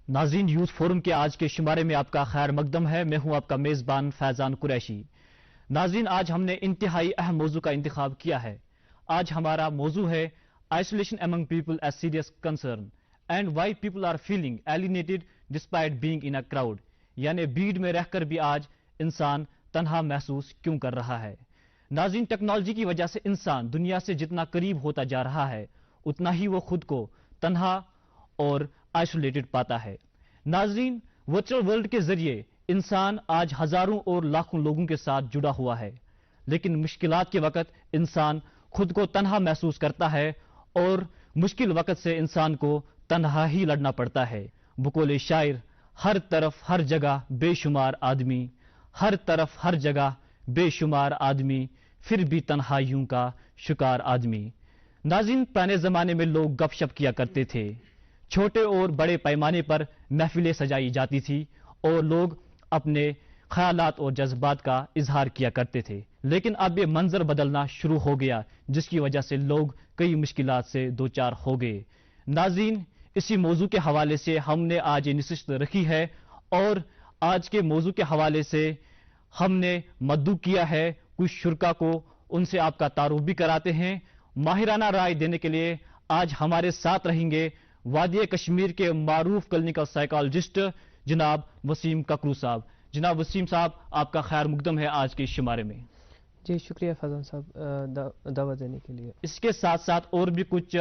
ناظرین، youth forum کے آج کے شمارے میں آپ کا خیر مقدم ہے. میں ہوں آپ کا میزبان فیضان قریشی. ناظرین، آج ہم نے انتہائی اہم موضوع کا انتخاب کیا ہے. آج ہمارا موضوع ہے isolation among people as serious concern and why people are feeling alienated despite being in a crowd. یعنی بھیڑ میں رہ کر بھی آج انسان تنہا محسوس کیوں کر رہا ہے. ناظرین، ٹیکنالوجی کی وجہ سے انسان دنیا سے جتنا قریب ہوتا جا رہا ہے اتنا ہی وہ خود کو تنہا اور آئسولیٹڈ پاتا ہے. ناظرین، ورچوئل ورلڈ کے ذریعے انسان آج ہزاروں اور لاکھوں لوگوں کے ساتھ جڑا ہوا ہے، لیکن مشکلات کے وقت انسان خود کو تنہا محسوس کرتا ہے اور مشکل وقت سے انسان کو تنہا ہی لڑنا پڑتا ہے. بقول شاعر، ہر طرف ہر جگہ بے شمار آدمی، ہر طرف ہر جگہ بے شمار آدمی، پھر بھی تنہائیوں کا شکار آدمی. ناظرین، پرانے زمانے میں لوگ گپ شپ کیا کرتے تھے. چھوٹے اور بڑے پیمانے پر محفلیں سجائی جاتی تھی اور لوگ اپنے خیالات اور جذبات کا اظہار کیا کرتے تھے. لیکن اب یہ منظر بدلنا شروع ہو گیا، جس کی وجہ سے لوگ کئی مشکلات سے دوچار ہو گئے. ناظرین، اسی موضوع کے حوالے سے ہم نے آج یہ نشست رکھی ہے اور آج کے موضوع کے حوالے سے ہم نے مدعو کیا ہے کچھ شرکا کو. ان سے آپ کا تعارف بھی کراتے ہیں. ماہرانہ رائے دینے کے لیے آج ہمارے ساتھ رہیں گے وادی کشمیر کے معروف کلینکل سائیکالوجسٹ جناب وسیم ککرو صاحب. جناب وسیم صاحب، آپ کا خیر مقدم ہے آج کے شمارے میں. جی شکریہ فیضان صاحب دعوت دینے کے لیے. اس کے ساتھ ساتھ اور بھی کچھ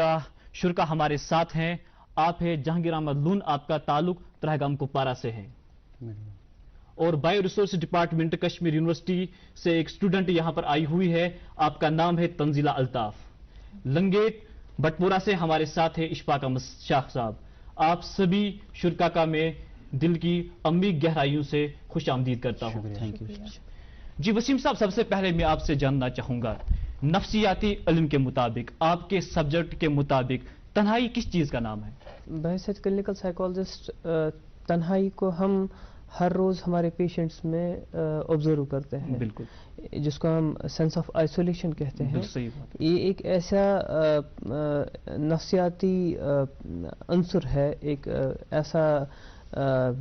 شرکا ہمارے ساتھ ہیں. آپ ہیں جہانگیر احمد لون، آپ کا تعلق ترہگام کپوارہ سے ہے، اور bio resource department Kashmir university سے ایک اسٹوڈنٹ یہاں پر آئی ہوئی ہے. آپ کا نام ہے تنزیلہ الطاف. لنگیٹ بٹپورہ سے ہمارے ساتھ ہے اشفاق احمد شاہ صاحب. آپ سبھی شرکا کا میں دل کی عمیق گہرائیوں سے خوش آمدید کرتا ہوں. جی وسیم صاحب، سب سے پہلے میں آپ سے جاننا چاہوں گا، نفسیاتی علم کے مطابق، آپ کے سبجیکٹ کے مطابق، تنہائی کس چیز کا نام ہے؟ بحیثیت کلینکل سائیکالوجسٹ تنہائی کو ہم ہر روز ہمارے پیشنٹس میں آبزرو کرتے ہیں. بالکل، جس کو ہم سینس آف آئسولیشن کہتے ہیں. یہ ایک ایسا نفسیاتی عنصر ہے، ایک ایسا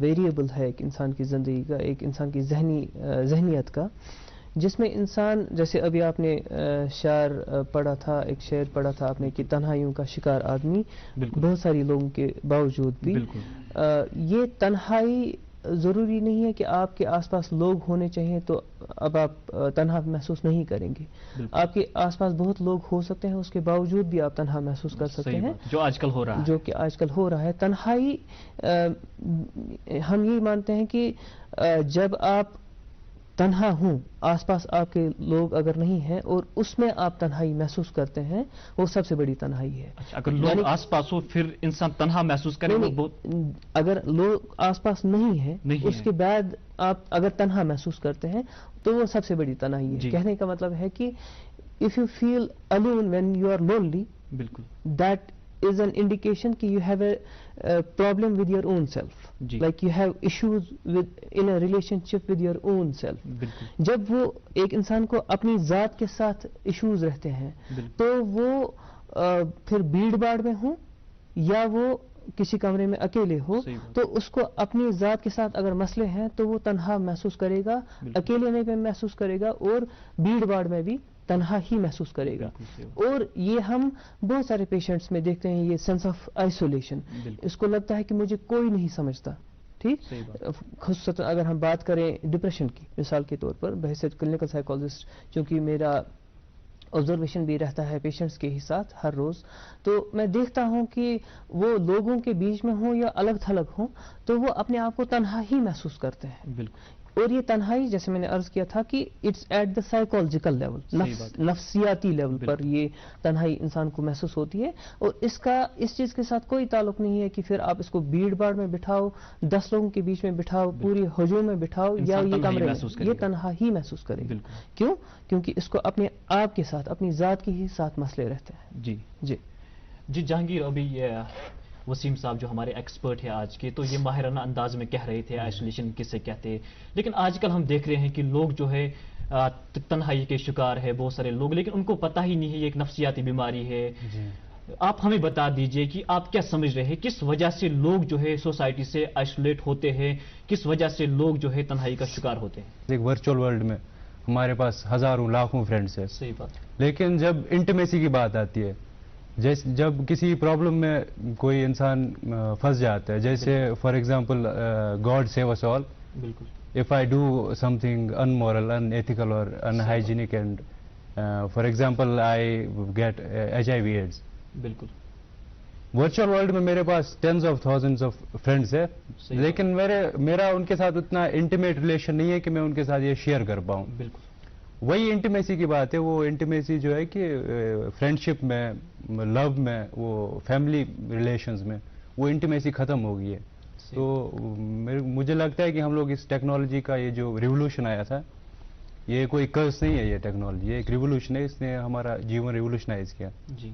ویریبل ہے ایک انسان کی زندگی کا، ایک انسان کی ذہنیت کا، جس میں انسان، جیسے ابھی آپ نے شعر پڑھا تھا، ایک شعر پڑھا تھا آپ نے کہ تنہائیوں کا شکار آدمی، بہت ساری لوگوں کے باوجود بھی. یہ تنہائی ضروری نہیں ہے کہ آپ کے آس پاس لوگ ہونے چاہیے تو اب آپ تنہا محسوس نہیں کریں گے. آپ کے آس پاس بہت لوگ ہو سکتے ہیں، اس کے باوجود بھی آپ تنہا محسوس کر سکتے ہیں، جو آج کل ہو رہا ہے، جو کہ آج کل ہو رہا ہے. تنہائی ہم یہ مانتے ہیں کہ جب آپ تنہا ہوں، آس پاس آپ کے لوگ اگر نہیں ہیں اور اس میں آپ تنہائی محسوس کرتے ہیں، وہ سب سے بڑی تنہائی ہے. اگر لوگ آس پاس ہو پھر انسان تنہا محسوس کرے. اگر لوگ آس پاس نہیں ہیں اس کے بعد آپ اگر تنہا محسوس کرتے ہیں تو وہ سب سے بڑی تنہائی ہے. کہنے کا مطلب ہے کہ if you feel alone when you are lonely, that is an indication کہ you have a problem with your own self, like you have issues in a relationship with your own self. جب وہ ایک انسان کو اپنی ذات کے ساتھ ایشوز رہتے ہیں تو وہ پھر بھیڑ باڑ میں ہوں یا وہ کسی کمرے میں اکیلے ہو، تو اس کو اپنی ذات کے ساتھ اگر مسئلے ہیں تو وہ تنہا محسوس کرے گا، اکیلے میں محسوس کرے گا اور بھیڑ باڑ میں بھی تنہا ہی محسوس کرے گا. اور یہ ہم بہت سارے پیشنٹس میں دیکھتے ہیں، یہ سینس آف آئسولیشن. اس کو لگتا ہے کہ مجھے کوئی نہیں سمجھتا. ٹھیک، خصوصاً اگر ہم بات کریں ڈپریشن کی مثال کے طور پر، بحیثیت کلینکل سائیکالوجسٹ چونکہ میرا آبزرویشن بھی رہتا ہے پیشنٹس کے ہی ساتھ ہر روز، تو میں دیکھتا ہوں کہ وہ لوگوں کے بیچ میں ہوں یا الگ تھلگ ہوں تو وہ اپنے آپ کو تنہا ہی محسوس کرتے ہیں. بالکل. اور یہ تنہائی، جیسے میں نے عرض کیا تھا کہ it's at the psychological level, نفسیاتی لیول پر یہ تنہائی انسان کو محسوس ہوتی ہے. اور اس چیز کے ساتھ کوئی تعلق نہیں ہے کہ پھر آپ اس کو بھیڑ باڑ میں بٹھاؤ، 10 لوگوں کے بیچ میں بٹھاؤ، پوری ہجوم میں بٹھاؤ یا یہ کمرے میں، یہ تنہا ہی محسوس کرے گا. کیوں؟ کیونکہ اس کو اپنے آپ کے ساتھ، اپنی ذات کے ہی ساتھ مسئلے رہتے ہیں. جی جی جی جہانگیر، ابھی وسیم صاحب جو ہمارے ایکسپرٹ ہیں آج کے، تو یہ ماہرانہ انداز میں کہہ رہے تھے آئسولیشن کسے کہتے ہیں. لیکن آج کل ہم دیکھ رہے ہیں کہ لوگ جو ہے تنہائی کے شکار ہے بہت سارے لوگ، لیکن ان کو پتہ ہی نہیں ہے یہ ایک نفسیاتی بیماری ہے. آپ ہمیں بتا دیجئے کہ آپ کیا سمجھ رہے ہیں کس وجہ سے لوگ جو ہے سوسائٹی سے آئسولیٹ ہوتے ہیں, کس وجہ سے لوگ جو ہے تنہائی کا شکار ہوتے ہیں؟ ایک ورچوئل ورلڈ میں ہمارے پاس ہزاروں لاکھوں فرینڈس ہیں, صحیح بات, لیکن جب انٹیمیسی کی بات آتی ہے, جب کسی پرابلم میں کوئی انسان پھنس جاتا ہے, جیسے for example God save us all, بالکل, if I do something unmoral, unethical or unhygienic and for example I get HIV AIDS, بالکل, ورچوئل ورلڈ میں میرے پاس tens of thousands of friends ہے, لیکن میرا ان کے ساتھ اتنا انٹیمیٹ ریلیشن نہیں ہے کہ میں ان کے ساتھ یہ شیئر کر پاؤں. بالکل, وہی انٹیمیسی کی بات ہے, وہ انٹیمیسی جو ہے کہ فرینڈشپ میں, لو میں, وہ فیملی ریلیشنز میں وہ انٹیمیسی ختم ہو گئی ہے. تو مجھے لگتا ہے کہ ہم لوگ اس ٹیکنالوجی کا یہ جو ریولوشن آیا تھا, یہ کوئی کرس نہیں ہے, یہ ٹیکنالوجی یہ ایک ریولوشن ہے, اس نے ہمارا جیون ریولوشنائز کیا. جی,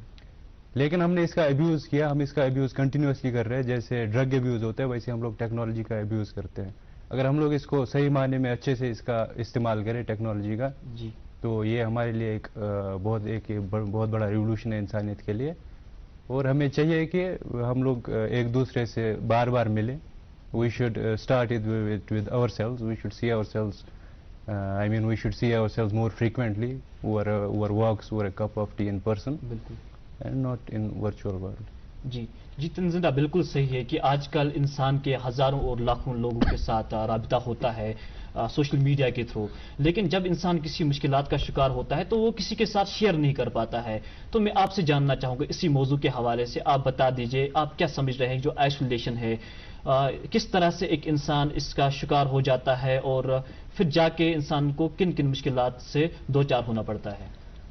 لیکن ہم نے اس کا ابیوز کیا, ہم اس کا ابیوز کنٹینیوسلی کر رہے ہیں. جیسے ڈرگ ابیوز ہوتا ہے ویسے ہم لوگ ٹیکنالوجی کا ابیوز کرتے ہیں. اگر ہم لوگ اس کو صحیح معنی میں اچھے سے اس کا استعمال کریں ٹیکنالوجی کا, جی, تو یہ ہمارے لیے ایک بہت بڑا ریولوشن ہے انسانیت کے لیے. اور ہمیں چاہیے کہ ہم لوگ ایک دوسرے سے بار بار ملیں. We should start it with ourselves. We should see ourselves. We should see ourselves more frequently over walks, over a cup of tea in person, and not in virtual world. جی جی, تنزندہ بالکل صحیح ہے کہ آج کل انسان کے ہزاروں اور لاکھوں لوگوں کے ساتھ رابطہ ہوتا ہے سوشل میڈیا کے تھرو, لیکن جب انسان کسی مشکلات کا شکار ہوتا ہے تو وہ کسی کے ساتھ شیئر نہیں کر پاتا ہے. تو میں آپ سے جاننا چاہوں گا اسی موضوع کے حوالے سے, آپ بتا دیجئے آپ کیا سمجھ رہے ہیں جو آئسولیشن ہے, کس طرح سے ایک انسان اس کا شکار ہو جاتا ہے اور پھر جا کے انسان کو کن کن مشکلات سے دوچار ہونا پڑتا ہے؟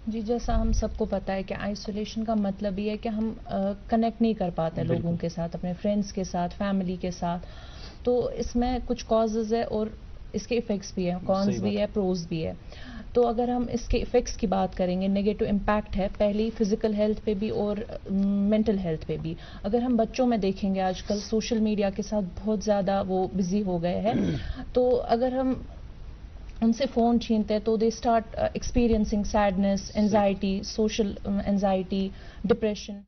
جی, جیسا ہم سب کو پتہ ہے کہ آئسولیشن کا مطلب یہ ہے کہ ہم کنیکٹ نہیں کر پاتے لوگوں کے ساتھ, اپنے فرینڈس کے ساتھ, فیملی کے ساتھ. تو اس میں کچھ کازز ہے اور اس کے ایفیکٹس بھی ہیں, کونز بھی ہے, پروز بھی ہے. تو اگر ہم اس کے ایفیکٹس کی بات کریں گے, نیگیٹو امپیکٹ ہے پہلی فزیکل ہیلتھ پہ بھی اور مینٹل ہیلتھ پہ بھی. اگر ہم بچوں میں دیکھیں گے آج کل سوشل میڈیا کے ساتھ بہت زیادہ وہ بزی ہو گئے ہیں, تو اگر ہم ان سے فون چھینتے ہیں تو they start experiencing sadness, anxiety, social anxiety, depression.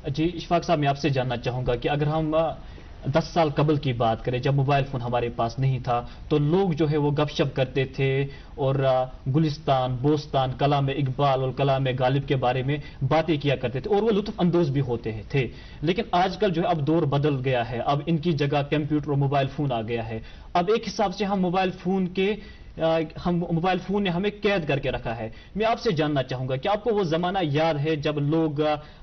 جی اشفاق صاحب, میں آپ سے جاننا چاہوں گا کہ اگر ہم 10 سال قبل کی بات کریں, جب موبائل فون ہمارے پاس نہیں تھا, تو لوگ جو ہے وہ گپ شپ کرتے تھے اور گلستان, بوستان, کلام اقبال اور کلام غالب کے بارے میں باتیں کیا کرتے تھے, اور وہ لطف اندوز بھی ہوتے تھے. لیکن آج کل جو ہے اب دور بدل گیا ہے, اب ان کی جگہ کمپیوٹر اور موبائل فون آ گیا ہے. اب ایک حساب سے ہم موبائل فون نے ہمیں قید کر کے رکھا ہے. میں آپ سے جاننا چاہوں گا کہ آپ کو وہ زمانہ یاد ہے جب لوگ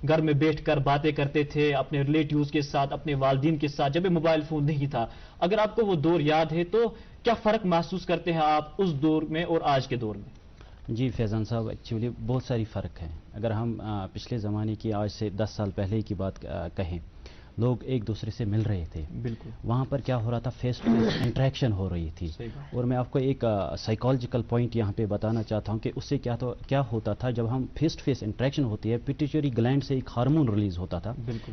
گھر میں بیٹھ کر باتیں کرتے تھے اپنے ریلیٹیوز کے ساتھ, اپنے والدین کے ساتھ, جب موبائل فون نہیں تھا؟ اگر آپ کو وہ دور یاد ہے تو کیا فرق محسوس کرتے ہیں آپ اس دور میں اور آج کے دور میں؟ جی فیضان صاحب, ایکچولی بہت ساری فرق ہے. اگر ہم پچھلے زمانے کی, آج سے 10 سال پہلے کی بات کہیں, لوگ ایک دوسرے سے مل رہے تھے, بالکل, وہاں پر کیا ہو رہا تھا, فیس ٹو فیس انٹریکشن ہو رہی تھی. اور میں آپ کو ایک سائیکالوجیکل پوائنٹ یہاں پہ بتانا چاہتا ہوں کہ اس سے کیا ہوتا تھا. جب ہم فیس ٹو فیس انٹریکشن ہوتی ہے, پیٹیوٹری گلینڈ سے ایک ہارمون ریلیز ہوتا تھا,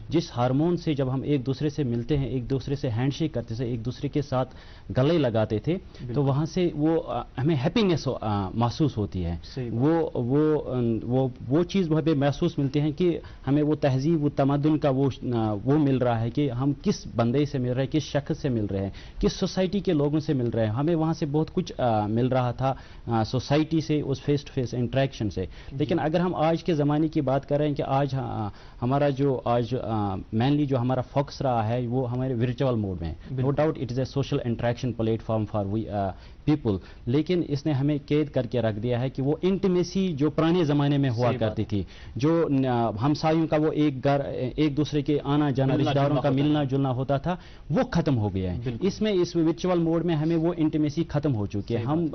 جس ہارمون سے جب ہم ایک دوسرے سے ملتے ہیں, ایک دوسرے سے ہینڈ شیک کرتے تھے, ایک دوسرے کے ساتھ گلے لگاتے تھے, تو وہاں سے وہ ہمیں ہیپینس محسوس ہوتی ہے. وہ چیز وہاں پہ محسوس ملتی ہے کہ ہمیں وہ تہذیب, وہ تمدن کا وہ مل رہا ہے کہ ہم کس بندے سے مل رہے ہیں, کس شخص سے مل رہے ہیں, کس سوسائٹی کے لوگوں سے مل رہے ہیں. ہمیں وہاں سے بہت کچھ مل رہا تھا سوسائٹی سے, اس فیس ٹو فیس انٹریکشن سے. لیکن اگر ہم آج کے زمانے کی بات کریں کہ آج ہمارا جو مینلی جو ہمارا فوکس رہا ہے وہ ہمارے ورچوئل موڈ میں. No doubt it is a social interaction plate form for people, لیکن اس نے ہمیں قید کر کے رکھ دیا ہے کہ وہ انٹیمیسی جو پرانے زمانے میں ہوا کرتی تھی, جو ہمسایوں کا وہ ایک دوسرے کے آنا جانا, رشتہ داروں کا ملنا جلنا ہوتا تھا, وہ ختم ہو گیا ہے. اس ورچوئل موڈ میں ہمیں وہ انٹیمیسی ختم ہو چکی ہے. ہم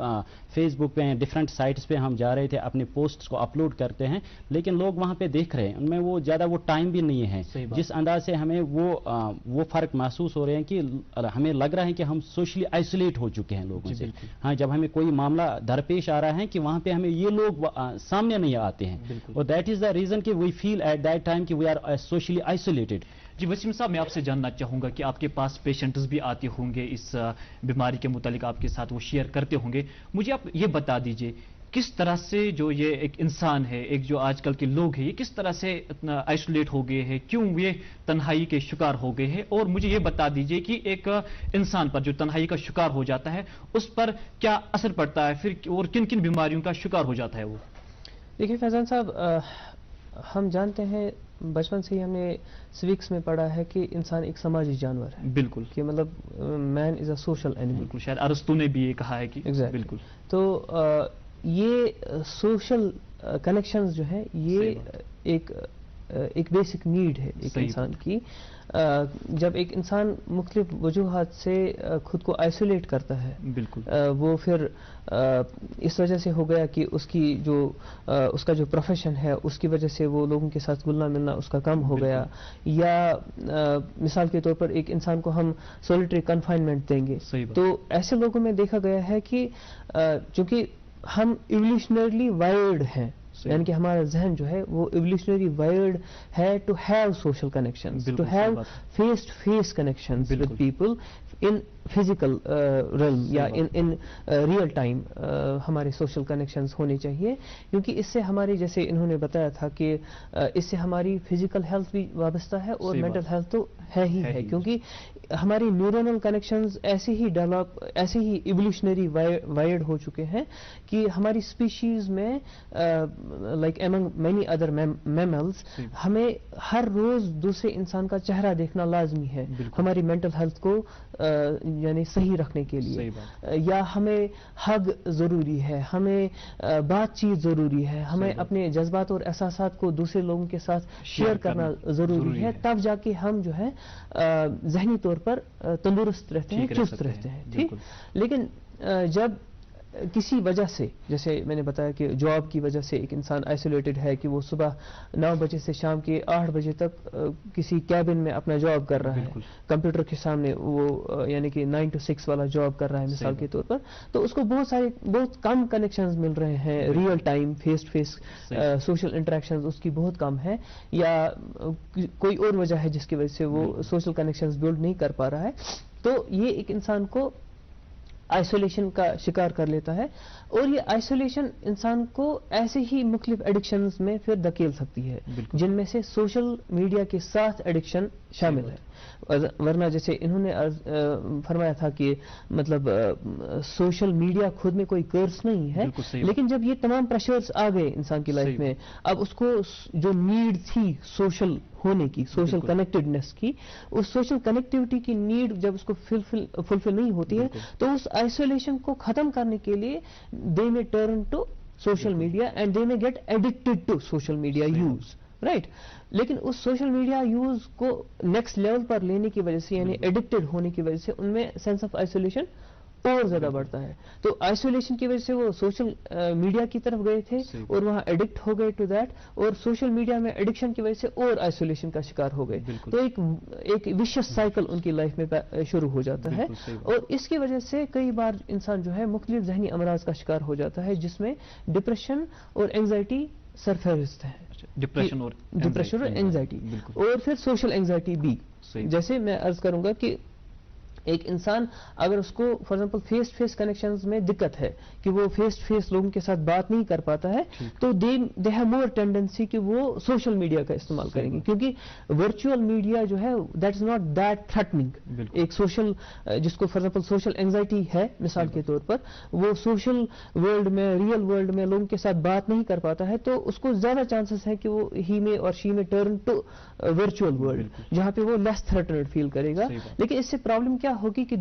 فیس بک پہ, ڈفرینٹ سائٹس پہ ہم جا رہے تھے, اپنے پوسٹس کو اپلوڈ کرتے ہیں, لیکن لوگ وہاں پہ دیکھ رہے ہیں, ان میں وہ زیادہ وہ ٹائم بھی نہیں ہے. جس انداز سے ہمیں وہ فرق محسوس ہو رہے ہیں کہ ہمیں لگ رہا ہے کہ ہم سوشلی آئسولیٹ ہو چکے ہیں لوگوں سے. ہاں, جب ہمیں کوئی معاملہ درپیش آ رہا ہے کہ وہاں پہ ہمیں یہ لوگ سامنے نہیں آتے ہیں, اور دیٹ از دا ریزن کہ وی فیل ایٹ دیٹ ٹائم کہ وی آر سوشلی آئسولیٹڈ. جی وسیم صاحب, میں آپ سے جاننا چاہوں گا کہ آپ کے پاس پیشنٹس بھی آتے ہوں گے, اس بیماری کے متعلق آپ کے ساتھ وہ شیئر کرتے ہوں گے. مجھے آپ یہ بتا دیجئے کس طرح سے جو یہ ایک انسان ہے, ایک جو آج کل کے لوگ ہیں, یہ کس طرح سے اتنا آئسولیٹ ہو گئے ہیں, کیوں یہ تنہائی کے شکار ہو گئے ہیں, اور مجھے یہ بتا دیجئے کہ ایک انسان پر جو تنہائی کا شکار ہو جاتا ہے اس پر کیا اثر پڑتا ہے پھر, اور کن کن بیماریوں کا شکار ہو جاتا ہے وہ؟ دیکھیے فیضان صاحب, ہم جانتے ہیں بچپن سے ہی ہم نے سوکس میں پڑھا ہے کہ انسان ایک سماجی جانور ہے. بالکل, کہ مطلب مین از اے سوشل اینیمل. بالکل, شاید ارسطو نے بھی یہ کہا ہے کہ بالکل. تو یہ سوشل کنیکشنز جو ہیں یہ ایک بیسک نیڈ ہے ایک انسان کی. جب ایک انسان مختلف وجوہات سے خود کو آئسولیٹ کرتا ہے, بالکل, وہ پھر اس وجہ سے ہو گیا کہ اس کا جو پروفیشن ہے اس کی وجہ سے وہ لوگوں کے ساتھ گلنا ملنا اس کا کم ہو گیا, یا مثال کے طور پر ایک انسان کو ہم سولیٹری کنفائنمنٹ دیں گے, تو ایسے لوگوں میں دیکھا گیا ہے کہ چونکہ ہم ایولیوشنرلی وائرڈ ہیں, یعنی کہ ہمارا ذہن جو ہے وہ ایولیوشنری وائرڈ ہے to have social connections, to have face to face connections with people in physical realm یا ان ریئل ٹائم. ہمارے سوشل کنیکشنز ہونے چاہیے, کیونکہ اس سے ہماری, جیسے انہوں نے بتایا تھا کہ اس سے ہماری فزیکل ہیلتھ بھی وابستہ ہے اور مینٹل ہیلتھ تو ہے ہی ہے, کیونکہ ہماری نیورونل کنیکشنز ایسے ہی ایولیوشنری وائرڈ ہو چکے ہیں کہ ہماری اسپیشیز میں like among many other mammals ہمیں ہر روز دوسرے انسان کا چہرہ دیکھنا لازمی ہے ہماری مینٹل ہیلتھ کو یعنی صحیح رکھنے کے لیے, یا ہمیں ہگ ضروری ہے, ہمیں بات چیت ضروری ہے, ہمیں اپنے جذبات اور احساسات کو دوسرے لوگوں کے ساتھ شیئر کرنا ضروری ہے, تب جا کے ہم جو ہے ذہنی طور پر تندرست رہتے ہیں, چست رہتے ہیں. ٹھیک, لیکن جب کسی وجہ سے, جیسے میں نے بتایا کہ جاب کی وجہ سے ایک انسان آئسولیٹڈ ہے کہ وہ صبح 9 بجے سے شام کے 8 بجے تک کسی کیبن میں اپنا جاب کر رہا ہے, کمپیوٹر کے سامنے وہ یعنی کہ 9 to 6 والا جاب کر رہا ہے مثال کے طور پر, تو اس کو بہت کم کنیکشنز مل رہے ہیں real time face to face social interactions اس کی بہت کم ہے, یا کوئی اور وجہ ہے جس کی وجہ سے وہ سوشل کنیکشنز بلڈ نہیں کر پا رہا ہے, تو یہ ایک انسان کو آئسولیشن کا شکار کر لیتا ہے, اور یہ آئسولیشن انسان کو ایسے ہی مختلف ایڈکشنز میں پھر دھکیل سکتی ہے, جن میں سے سوشل میڈیا کے ساتھ ایڈکشن شامل ہے. ورنہ جیسے انہوں نے فرمایا تھا کہ مطلب سوشل میڈیا خود میں کوئی کرس نہیں ہے, لیکن جب یہ تمام پریشرز آ گئے انسان کی لائف میں, اب اس کو جو نیڈ تھی سوشل ہونے کی, سوشل کنیکٹڈنس کی, اس سوشل کنیکٹیوٹی کی نیڈ جب اس کو فلفل نہیں ہوتی ہے, تو اس آئسولیشن کو ختم کرنے کے لیے they may turn to social media and they may get addicted to social media use, right. لیکن اس سوشل میڈیا یوز کو نیکسٹ لیول پر لینے کی وجہ سے, یعنی ایڈکٹڈ ہونے کی وجہ سے, ان میں سینس آف آئسولیشن اور زیادہ بڑھتا ہے. تو آئسولیشن کی وجہ سے وہ سوشل میڈیا کی طرف گئے تھے اور وہاں ایڈکٹ ہو گئے ٹو دیٹ, اور سوشل میڈیا میں ایڈکشن کی وجہ سے اور آئسولیشن کا شکار ہو گئے, تو ایک وشیس سائیکل ان کی لائف میں شروع ہو جاتا ہے, اور اس کی وجہ سے کئی بار انسان جو ہے مختلف ذہنی امراض کا شکار ہو جاتا ہے, جس میں ڈپریشن اور اینگزائٹی سرفہرست ہے. ڈپریشن اور اینگزائٹی, اور پھر سوشل اینگزائٹی بھی. جیسے میں عرض کروں گا کہ ایک انسان اگر اس کو for example face to face connections میں دقت ہے کہ وہ فیس ٹو فیس لوگوں کے ساتھ بات نہیں کر پاتا ہے, تو دے ہیو مور ٹینڈنسی کہ وہ سوشل میڈیا کا استعمال کریں گے, کیونکہ ورچوئل میڈیا جو ہے that is not that threatening. ایک سوشل جس کو فار ایگزامپل سوشل اینگزائٹی ہے مثال کے طور پر, وہ سوشل ورلڈ میں ریئل ورلڈ میں لوگوں کے ساتھ بات نہیں کر پاتا ہے, تو اس کو زیادہ چانسز ہے کہ وہ ہی میں اور شی میں ٹرن ٹو ورچوئل ورلڈ, جہاں پہ وہ لیس تھریٹنڈ فیل کرے گا. لیکن اس سے پرابلم کیا ہوگی کہ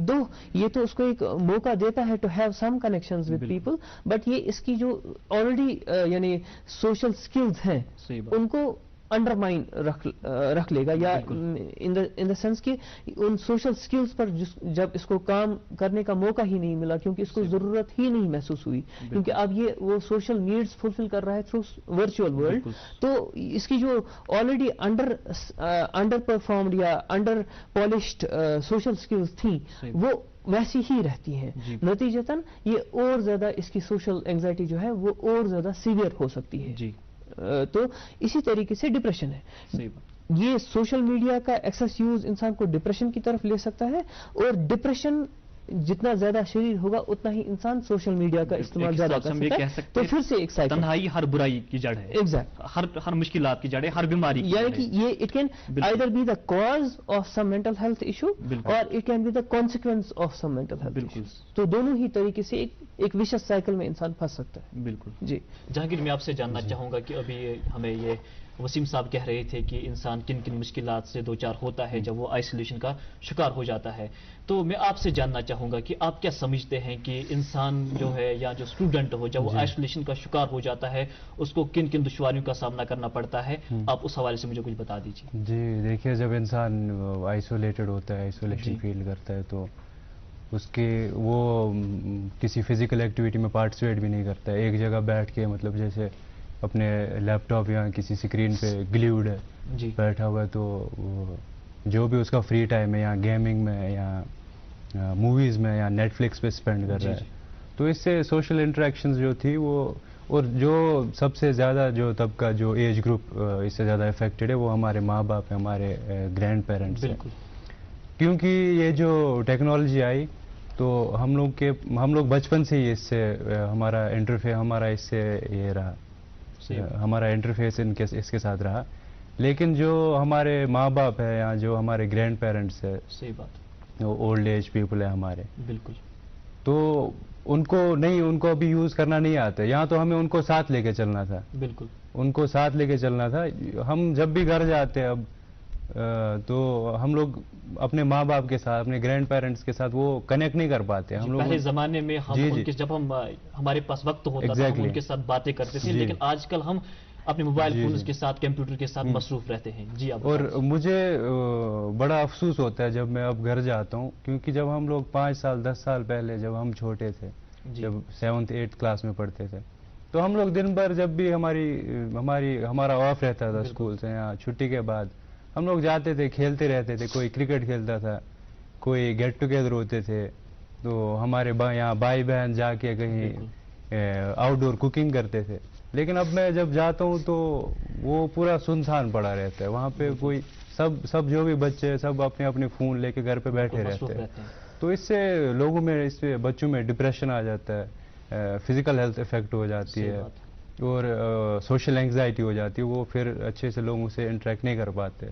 یہ تو اس کو ایک موقع دیتا ہے to have some connections with people, but یہ اس کی جو آلریڈی یعنی سوشل سکلز ہیں ان کو انڈرمائن رکھ لے گا, یا ان دا سینس کہ ان سوشل سکلز پر جب اس کو کام کرنے کا موقع ہی نہیں ملا, کیونکہ اس کو ضرورت ہی نہیں محسوس ہوئی, کیونکہ اب یہ وہ سوشل نیڈز فلفل کر رہا ہے تھرو ورچوئل ورلڈ, تو اس کی جو آلریڈی انڈر پرفارمڈ یا انڈر پالشڈ سوشل سکلز تھیں وہ ویسی ہی رہتی ہیں. نتیجتاً یہ اور زیادہ اس کی سوشل اینگزائٹی جو ہے وہ اور زیادہ سیویئر ہو سکتی ہے. تو اسی طریقے سے ڈپریشن ہے, یہ سوشل میڈیا کا ایکسیس یوز انسان کو ڈپریشن کی طرف لے سکتا ہے, اور ڈپریشن جتنا زیادہ شریر ہوگا اتنا ہی انسان سوشل میڈیا کا استعمال زیادہ کر سکتا ہے. تو پھر سے ایک سائیکل, تنہائی ہر برائی کی جڑ ہے. ایگزیکٹ, ہر مشکلات کی جڑ ہے, ہر بیماری کی. یعنی کہ یہ it can either be the cause of some mental health issue اور it can be the consequence of some mental health. بالکل. تو دونوں ہی طریقے سے ایک وشس سائیکل میں انسان پھنس سکتا ہے. بالکل جی. جہانگیر, میں آپ سے جاننا چاہوں گا کہ ابھی ہمیں یہ وسیم صاحب کہہ رہے تھے کہ انسان کن کن مشکلات سے دوچار ہوتا ہے جب وہ آئسولیشن کا شکار ہو جاتا ہے. تو میں آپ سے جاننا چاہوں گا کہ آپ کیا سمجھتے ہیں کہ انسان جو ہے یا جو اسٹوڈنٹ ہو جب وہ آئسولیشن کا شکار ہو جاتا ہے اس کو کن کن دشواریوں کا سامنا کرنا پڑتا ہے؟ آپ اس حوالے سے مجھے کچھ بتا دیجیے. جی دیکھیے, جب انسان آئسولیٹڈ ہوتا ہے, آئسولیشن فیل کرتا ہے, تو اس کے وہ کسی فزیکل ایکٹیویٹی میں پارٹیسپیٹ بھی نہیں کرتا ہے. ایک جگہ بیٹھ کے, مطلب جیسے اپنے لیپ ٹاپ یا کسی اسکرین پہ گلیوڈ ہے, بیٹھا ہوا ہے, تو جو بھی اس کا فری ٹائم ہے یا گیمنگ میں یا موویز میں یا نیٹ فلکس پہ اسپینڈ کر رہا ہے. تو اس سے سوشل انٹریکشنز جو تھی وہ, اور جو سب سے زیادہ جو طبقہ جو ایج گروپ اس سے زیادہ افیکٹڈ ہے وہ ہمارے ماں باپ ہیں, ہمارے گرینڈ پیرنٹس ہیں. کیونکہ یہ جو ٹیکنالوجی آئی تو ہم لوگ بچپن سے ہی اس سے ہمارا اس سے یہ رہا, ہمارا انٹرفیس اس کے ساتھ رہا. لیکن جو ہمارے ماں باپ ہے یا جو ہمارے گرینڈ پیرنٹس ہے, صحیح بات, اولڈ ایج پیپل ہے ہمارے, بالکل, تو ان کو ابھی یوز کرنا نہیں آتا. یہاں تو ہمیں ان کو ساتھ لے کے چلنا تھا. بالکل, ان کو ساتھ لے کے چلنا تھا. ہم جب بھی گھر جاتے ہیں اب تو ہم لوگ اپنے ماں باپ کے ساتھ, اپنے گرینڈ پیرنٹس کے ساتھ وہ کنیکٹ نہیں کر پاتے. ہم لوگ پہلے زمانے میں جب ہمارے پاس وقت ہوتا تھا ہم ان کے ساتھ باتیں کرتے تھے, لیکن آج کل ہم اپنے موبائل فونز کے ساتھ, کمپیوٹر کے ساتھ مصروف رہتے ہیں. جی. اور مجھے بڑا افسوس ہوتا ہے جب میں اب گھر جاتا ہوں, کیونکہ جب ہم لوگ 5 سال 10 سال پہلے جب ہم چھوٹے تھے, جب 7th 8th کلاس میں پڑھتے تھے, تو ہم لوگ دن بھر جب بھی ہمارا آف رہتا تھا اسکول سے یا چھٹی کے بعد, ہم لوگ جاتے تھے, کھیلتے رہتے تھے. کوئی کرکٹ کھیلتا تھا, کوئی گیٹ ٹوگیدر ہوتے تھے, تو ہمارے یہاں بھائی بہن جا کے کہیں آؤٹ ڈور کوکنگ کرتے تھے. لیکن اب میں جب جاتا ہوں تو وہ پورا سنسان پڑا رہتا ہے. وہاں پہ کوئی سب جو بھی بچے سب اپنے فون لے کے گھر پہ بیٹھے رہتے ہیں. تو اس سے لوگوں میں, اس سے بچوں میں ڈپریشن آ جاتا ہے, فزیکل ہیلتھ افیکٹ ہو جاتی ہے, اور سوشل اینگزائٹی ہو جاتی ہے. وہ پھر اچھے سے لوگوں سے انٹریکٹ نہیں کر پاتے.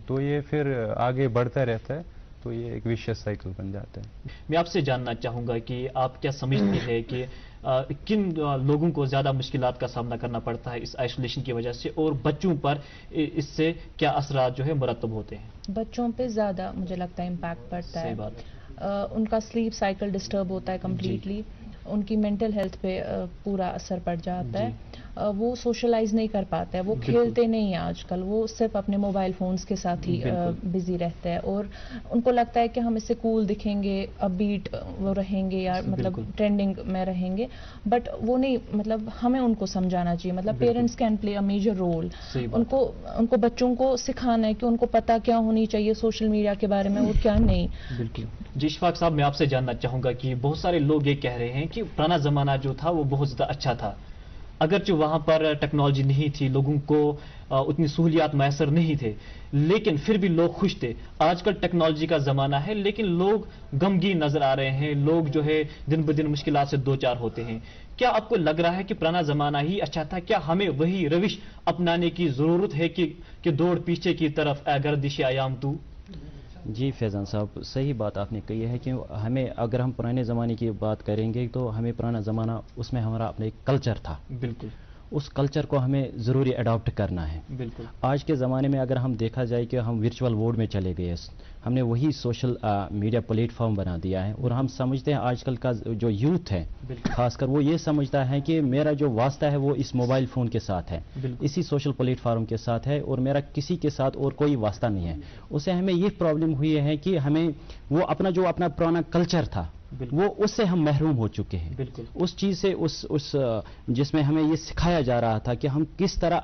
تو یہ پھر آگے بڑھتا رہتا ہے, تو یہ ایک ویشیس سائیکل بن جاتا ہے. میں آپ سے جاننا چاہوں گا کہ آپ کیا سمجھتے ہیں کہ کن لوگوں کو زیادہ مشکلات کا سامنا کرنا پڑتا ہے اس آئسولیشن کی وجہ سے, اور بچوں پر اس سے کیا اثرات جو ہے مرتب ہوتے ہیں؟ بچوں پہ زیادہ مجھے لگتا ہے امپیکٹ پڑتا ہے. صحیح بات. ان کا سلیپ سائیکل ڈسٹرب ہوتا ہے کمپلیٹلی, ان کی مینٹل ہیلتھ پہ پورا اثر پڑ جاتا ہے. وہ سوشلائز نہیں کر پاتا ہے, وہ کھیلتے نہیں ہیں آج کل, وہ صرف اپنے موبائل فونز کے ساتھ ہی بزی رہتا ہے, اور ان کو لگتا ہے کہ ہم اس سے کول دکھیں گے, اپ بیٹ وہ رہیں گے یا مطلب ٹرینڈنگ میں رہیں گے, بٹ وہ نہیں. مطلب ہمیں ان کو سمجھانا چاہیے, مطلب parents can play a major role. ان کو بچوں کو سکھانا ہے کہ ان کو پتہ کیا ہونی چاہیے سوشل میڈیا کے بارے میں اور کیا نہیں. بالکل. جی اشفاق صاحب, میں آپ سے جاننا چاہوں گا کہ بہت سارے لوگ یہ کہہ رہے ہیں کہ پرانا زمانہ جو تھا وہ بہت زیادہ اچھا تھا, اگرچہ وہاں پر ٹیکنالوجی نہیں تھی, لوگوں کو اتنی سہولیات میسر نہیں تھے, لیکن پھر بھی لوگ خوش تھے. آج کل ٹیکنالوجی کا زمانہ ہے لیکن لوگ غمگین نظر آ رہے ہیں, لوگ جو ہے دن بدن مشکلات سے دوچار ہوتے ہیں. کیا آپ کو لگ رہا ہے کہ پرانا زمانہ ہی اچھا تھا؟ کیا ہمیں وہی روش اپنانے کی ضرورت ہے کہ دوڑ پیچھے کی طرف اے گردش ایام تو؟ جی فیضان صاحب, صحیح بات آپ نے کہی ہے کہ ہمیں اگر ہم پرانے زمانے کی بات کریں گے تو ہمیں پرانا زمانہ, اس میں ہمارا اپنا ایک کلچر تھا. بالکل. اس کلچر کو ہمیں ضروری اڈاپٹ کرنا ہے. بالکل. آج کے زمانے میں اگر ہم دیکھا جائے کہ ہم ورچوئل ورلڈ میں چلے گئے, ہم نے وہی سوشل میڈیا پلیٹ فارم بنا دیا ہے, اور ہم سمجھتے ہیں آج کل کا جو یوتھ ہے خاص کر وہ یہ سمجھتا ہے کہ میرا جو واسطہ ہے وہ اس موبائل فون کے ساتھ ہے, اسی سوشل پلیٹ فارم کے ساتھ ہے, اور میرا کسی کے ساتھ اور کوئی واسطہ نہیں ہے. اسے ہمیں یہ پرابلم ہوئی ہے کہ ہمیں وہ اپنا پرانا کلچر تھا وہ اس سے ہم محروم ہو چکے ہیں. بالکل. اس چیز سے اس جس میں ہمیں یہ سکھایا جا رہا تھا کہ ہم کس طرح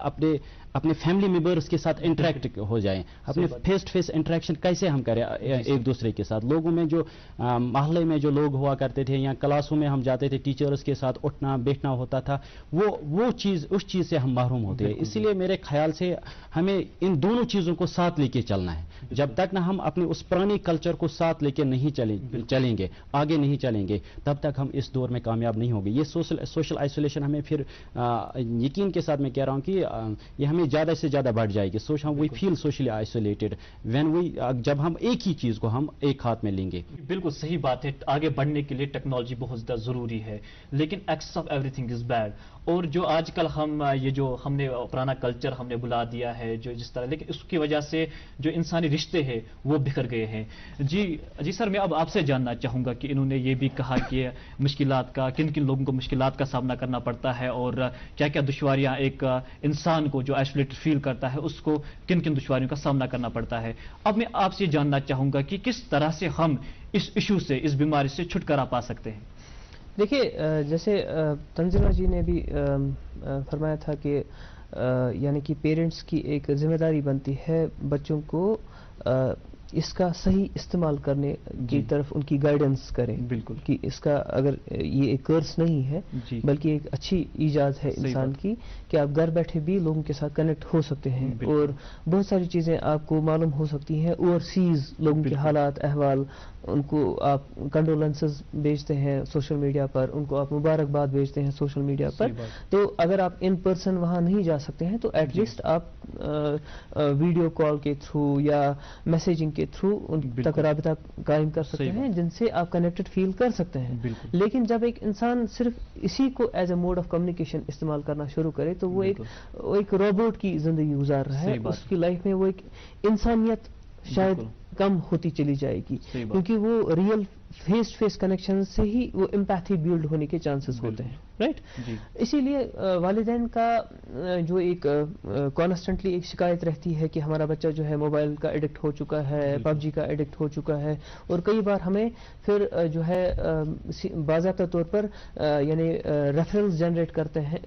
اپنے فیملی ممبرس کے ساتھ انٹریکٹ ہو جائیں, اپنے فیس ٹو فیس انٹریکشن کیسے ہم کریں ایک دوسرے کے ساتھ. لوگوں میں جو محلے میں جو لوگ ہوا کرتے تھے یا کلاسوں میں ہم جاتے تھے, ٹیچرز کے ساتھ اٹھنا بیٹھنا ہوتا تھا, وہ چیز اس چیز سے ہم محروم ہوتے ہیں. اسی لیے میرے خیال سے ہمیں ان دونوں چیزوں کو ساتھ لے کے چلنا ہے. جب تک نہ ہم اپنے اس پرانے کلچر کو ساتھ لے کے نہیں چلیں گے, آگے نہیں چلیں گے, تب تک ہم اس دور میں کامیاب نہیں ہوں گے. یہ سوشل آئسولیشن ہمیں پھر یقین کے ساتھ میں کہہ رہا ہوں کہ یہ ہمیں زیادہ سے زیادہ بڑھ جائے گی. وی فیل سوشلی آئسولیٹڈ جب ہم ایک ہی چیز کو ہم ایک ہاتھ میں لیں گے. بالکل صحیح بات ہے. آگے بڑھنے کے لیے ٹیکنالوجی بہت زیادہ ضروری ہے, لیکن excess of everything is bad. اور جو آج کل ہم نے پرانا کلچر ہم نے بلا دیا ہے جو جس طرح, لیکن اس کی وجہ سے جو انسانی رشتے ہیں وہ بکھر گئے ہیں. جی سر, میں اب آپ سے جاننا چاہوں گا کہ انہوں نے یہ بھی کہا کہ مشکلات کا کن لوگوں کو مشکلات کا سامنا کرنا پڑتا ہے اور کیا کیا دشواریاں ایک انسان کو جو آئسولیٹڈ فیل کرتا ہے اس کو کن دشواریوں کا سامنا کرنا پڑتا ہے. اب میں آپ سے جاننا چاہوں گا کہ کس طرح سے ہم اس ایشو سے, اس بیماری سے چھٹکارا پا سکتے ہیں. دیکھیے, جیسے تنزیلہ جی نے بھی فرمایا تھا کہ یعنی کہ پیرنٹس کی ایک ذمہ داری بنتی ہے بچوں کو اس کا صحیح استعمال کرنے کی طرف ان کی گائیڈنس کریں. بالکل, کہ اس کا اگر یہ ایک کرس نہیں ہے بلکہ ایک اچھی ایجاد ہے انسان کی کہ آپ گھر بیٹھے بھی لوگوں کے ساتھ کنیکٹ ہو سکتے ہیں اور بہت ساری چیزیں آپ کو معلوم ہو سکتی ہیں. اوورسیز لوگوں کے حالات احوال, ان کو آپ کنڈولنسز بھیجتے ہیں سوشل میڈیا پر, ان کو آپ مبارکباد بھیجتے ہیں سوشل میڈیا پر. تو اگر آپ ان پرسن وہاں نہیں جا سکتے ہیں تو ایٹ لیسٹ آپ ویڈیو کال کے تھرو یا میسیجنگ کے تھرو ان تک رابطہ قائم کر سکتے ہیں جن سے آپ کنیکٹڈ فیل کر سکتے ہیں. لیکن جب ایک انسان صرف اسی کو as a mode of communication استعمال کرنا شروع کرے تو وہ ایک روبوٹ کی زندگی گزار رہا ہے. اس کی لائف میں وہ ایک انسانیت شاید کم ہوتی چلی جائے گی, کیونکہ وہ real face to face connection سے ہی وہ امپیتھی بیلڈ ہونے کے چانسز ہوتے ہیں. رائٹ, اسی لیے والدین کا جو ایک کانسٹنٹلی ایک شکایت رہتی ہے کہ ہمارا بچہ جو ہے موبائل کا ایڈکٹ ہو چکا ہے, پب جی کا ایڈکٹ ہو چکا ہے, اور کئی بار ہمیں پھر جو ہے باضابطہ طور پر یعنی ریفرنس جنریٹ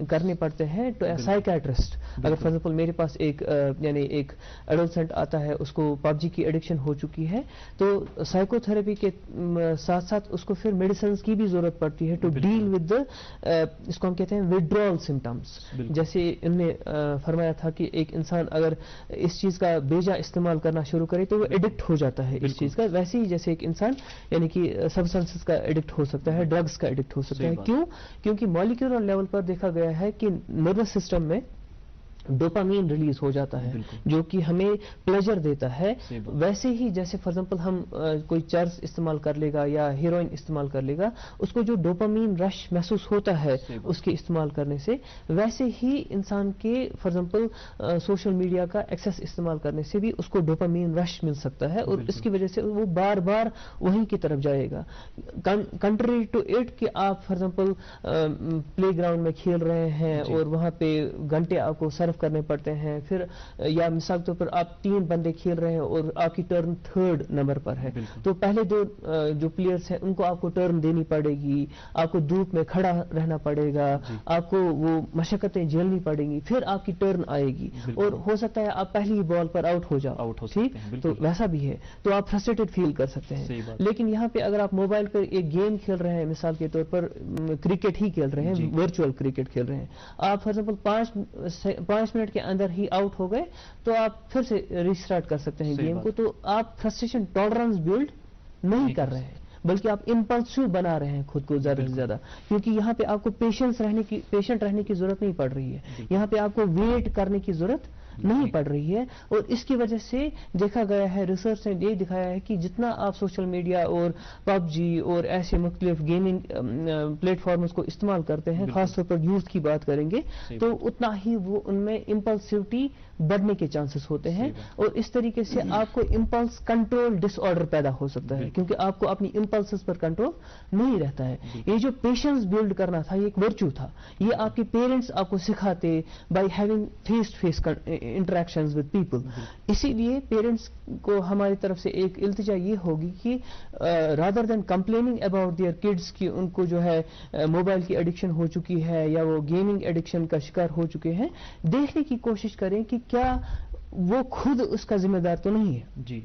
کرنے پڑتے ہیں ٹو اے سائیکیٹرسٹ. اگر فار ایگزامپل میرے پاس ایک یعنی ایک ایڈولسنٹ آتا ہے, اس کو پب جی کی ایڈکشن ہو چکی ہے, تو سائیکو تھراپی کے ساتھ ساتھ اس کو پھر میڈیسنس کی بھی ضرورت پڑتی ہے ٹو ڈیل ود اس کو ہم کہتے ہیں وڈرول سمٹمس. جیسے ان نے فرمایا تھا کہ ایک انسان اگر اس چیز کا بیجا استعمال کرنا شروع کرے تو وہ ایڈکٹ ہو جاتا ہے اس چیز کا. ویسے ہی جیسے ایک انسان یعنی کہ سبسٹنسز کا ایڈکٹ ہو سکتا ہے, ڈرگس کا ایڈکٹ ہو سکتا ہے. کیوں؟ کیونکہ مالیکولر لیول پر دیکھا گیا ہے کہ نروس سسٹم میں ڈوپامین ریلیز ہو جاتا ہے جو کہ ہمیں پلیجر دیتا ہے. ویسے ہی جیسے فار ایگزامپل ہم کوئی چرس استعمال کر لے گا یا ہیروئن استعمال کر لے گا, اس کو جو ڈوپامین رش محسوس ہوتا ہے اس کے استعمال کرنے سے, ویسے ہی انسان کے فار ایگزامپل سوشل میڈیا کا ایکسیس استعمال کرنے سے بھی اس کو ڈوپامین رش مل سکتا ہے, اور اس کی وجہ سے وہ بار بار وہیں کی طرف جائے گا. کنٹری ٹو اٹ کہ آپ فار ایگزامپل پلے گراؤنڈ میں کھیل رہے ہیں اور وہاں پہ گھنٹے آپ کو سرو کرنے پڑتے ہیں, پھر یا مثال کے طور پر آپ 3 بندے کھیل رہے ہیں اور آپ کی ٹرن 3rd نمبر پر ہے, تو پہلے 2 جو پلیئرس ہیں ان کو آپ کو ٹرن دینی پڑے گی, آپ کو دھوپ میں کھڑا رہنا پڑے گا, آپ کو وہ مشقتیں جھیلنی پڑیں گی, پھر آپ کی ٹرن آئے گی, اور ہو سکتا ہے آپ پہلی بال پر آؤٹ ہو جاؤ. ٹھیک, تو ویسا بھی ہے, تو آپ فرسٹریٹڈ فیل کر سکتے ہیں. لیکن یہاں پہ اگر آپ موبائل پر ایک گیم کھیل رہے ہیں, مثال کے طور پر کرکٹ ہی کھیل رہے ہیں, ورچوئل کرکٹ کھیل رہے ہیں, آپ فار ایگزامپل 5 منٹ کے اندر ہی آؤٹ ہو گئے تو آپ پھر سے ریسٹارٹ کر سکتے ہیں گیم کو. تو آپ فرسٹریشن ٹالرنس بیلڈ نہیں کر رہے ہیں بلکہ آپ امپلسو بنا رہے ہیں خود کو زیادہ سے زیادہ, کیونکہ یہاں پہ آپ کو پیشنٹ رہنے کی ضرورت نہیں پڑ رہی ہے, یہاں پہ آپ کو ویٹ کرنے کی ضرورت نہیں پڑ رہی ہے. اور اس کی وجہ سے دیکھا گیا ہے, ریسرچ نے یہ دکھایا ہے کہ جتنا آپ سوشل میڈیا اور پب جی اور ایسے مختلف گیمنگ پلیٹ فارمز کو استعمال کرتے ہیں, خاص طور پر یوتھ کی بات کریں گے, تو اتنا ہی وہ ان میں امپلسیوٹی بڑھنے کے چانسز ہوتے ہیں, اور اس طریقے سے آپ کو امپلس کنٹرول ڈس آرڈر پیدا ہو سکتا ہے, کیونکہ آپ کو اپنی امپلسز پر کنٹرول نہیں رہتا ہے. یہ جو پیشنس بلڈ کرنا تھا یہ ایک ورچو تھا, یہ آپ کے پیرنٹس آپ کو سکھاتے by having face to face interactions with people. اسی لیے پیرنٹس کو ہماری طرف سے ایک التجا یہ ہوگی کہ rather than complaining about their kids کہ ان کو جو ہے موبائل کی ایڈکشن ہو چکی ہے یا وہ گیمنگ ایڈکشن کا شکار ہو چکے ہیں, دیکھنے کی کوشش کریں کہ کیا وہ خود اس کا ذمہ دار تو نہیں ہے. جی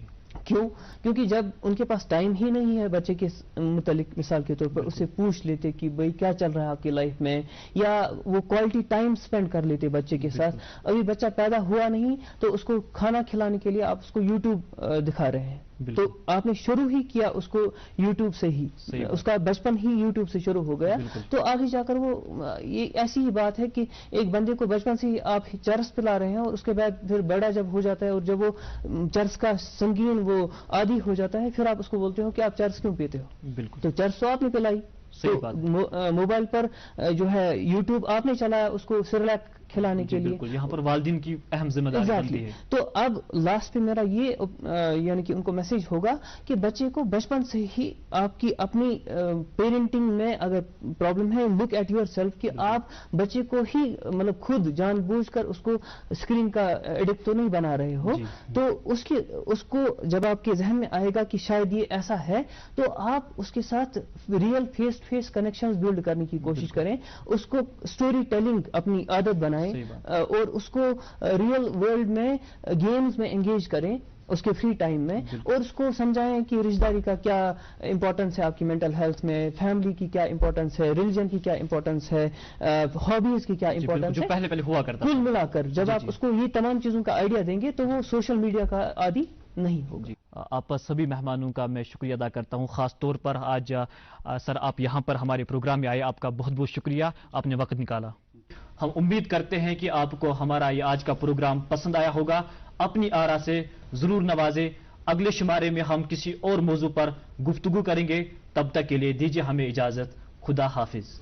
کیوں؟ کیونکہ جب ان کے پاس ٹائم ہی نہیں ہے بچے کے متعلق, مثال کے طور پر اسے پوچھ لیتے کہ بھئی کیا چل رہا ہے آپ کی لائف میں, یا وہ کوالٹی ٹائم سپینڈ کر لیتے بچے کے ساتھ. ابھی بچہ پیدا ہوا نہیں تو اس کو کھانا کھلانے کے لیے آپ اس کو یوٹیوب دکھا رہے ہیں, تو آپ نے شروع ہی کیا اس کو یوٹیوب سے ہی, اس کا بچپن ہی یوٹیوب سے شروع ہو گیا, تو آگے جا کر وہ یہ ایسی ہی بات ہے کہ ایک بندے کو بچپن سے ہی آپ چرس پلا رہے ہیں اور اس کے بعد پھر بڑا جب ہو جاتا ہے اور جب وہ چرس کا سنگین وہ عادی ہو جاتا ہے, پھر آپ اس کو بولتے ہو کہ آپ چرس کیوں پیتے ہو. بالکل, تو چرس تو آپ نے پلائی, موبائل پر جو ہے یوٹیوب آپ نے چلایا اس کو سیریلیک کھلانے کے لیے. یہاں پر والدین کی اہم ذمہ داری بنتی ہے. تو اب لاسٹ پہ میرا یہ یعنی کہ ان کو میسج ہوگا کہ بچے کو بچپن سے ہی آپ کی اپنی پیرنٹنگ میں اگر پرابلم ہے, لک ایٹ یور سیلف, کہ آپ بچے کو ہی مطلب خود جان بوجھ کر اس کو اسکرین کا ایڈکٹ تو نہیں بنا رہے ہو. تو اس کو جب آپ کے ذہن میں آئے گا کہ شاید یہ ایسا ہے, تو آپ اس کے ساتھ real face to face connections build کرنے کی کوشش کریں, اس کو اسٹوری ٹیلنگ اپنی عادت بنائیں, اور اس کو ریئل ورلڈ میں گیمز میں انگیج کریں اس کے فری ٹائم میں, اور اس کو سمجھائیں کہ رشتہ داری کا کیا امپورٹنس ہے آپ کی مینٹل ہیلتھ میں, فیملی کی کیا امپورٹنس ہے, ریلیجن کی کیا امپورٹنس ہے, ہابیز کی کیا امپورٹنس ہے. پہلے ہوا کرتا کل ملا کر جب آپ اس کو یہ تمام چیزوں کا آئیڈیا دیں گے تو وہ سوشل میڈیا کا عادی نہیں ہوگا. آپ سبھی مہمانوں کا میں شکریہ ادا کرتا ہوں, خاص طور پر آج سر آپ یہاں پر ہمارے پروگرام میں آئے, آپ کا بہت بہت شکریہ, آپ نے وقت نکالا. ہم امید کرتے ہیں کہ آپ کو ہمارا یہ آج کا پروگرام پسند آیا ہوگا. اپنی آرا سے ضرور نوازیں. اگلے شمارے میں ہم کسی اور موضوع پر گفتگو کریں گے. تب تک کے لیے دیجیے ہمیں اجازت. خدا حافظ.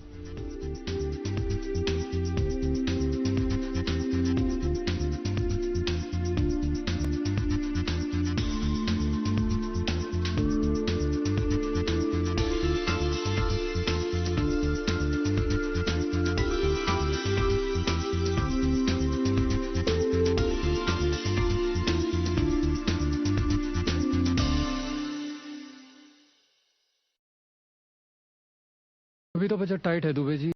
ابھی تو بجٹ ٹائٹ ہے دوبے جی.